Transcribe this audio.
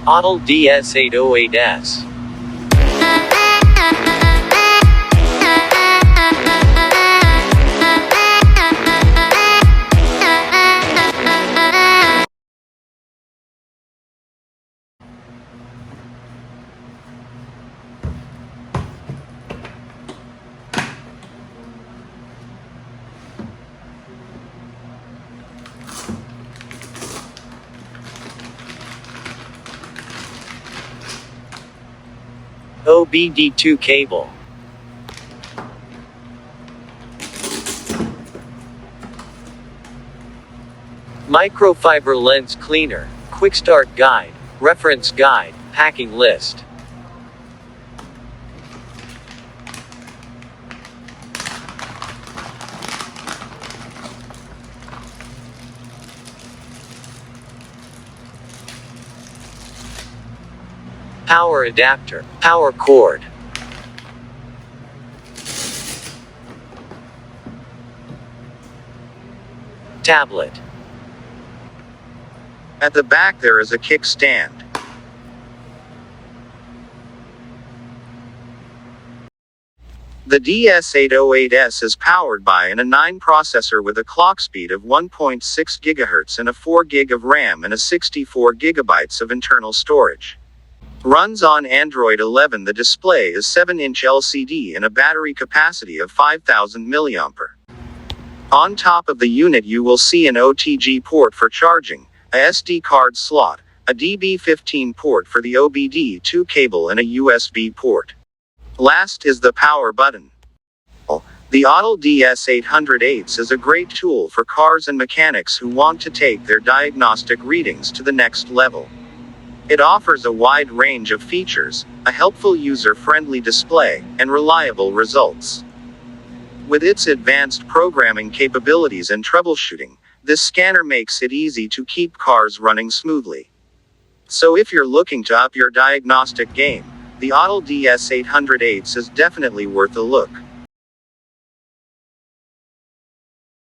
Autel DS808s. Obd2 cable. Microfiber lens cleaner, quick start guide, reference guide, packing list. Power adapter, power cord. Tablet. At the back there is a kickstand. The DS808s is powered by an A9 processor with a clock speed of 1.6 GHz and a 4 GB of RAM and a 64 GB of internal storage. Runs on Android 11. The display is 7-inch LCD and a battery capacity of 5000 mAh. On top of the unit you will see an OTG port for charging, a SD card slot, a DB15 port for the Obd2 cable and a USB port. Last is the power button. The Autel DS808s is a great tool for cars and mechanics who want to take their diagnostic readings to the next level. It offers a wide range of features, a helpful user-friendly display, and reliable results. With its advanced programming capabilities and troubleshooting, this scanner makes it easy to keep cars running smoothly. So if you're looking to up your diagnostic game, the Autel DS808s is definitely worth a look.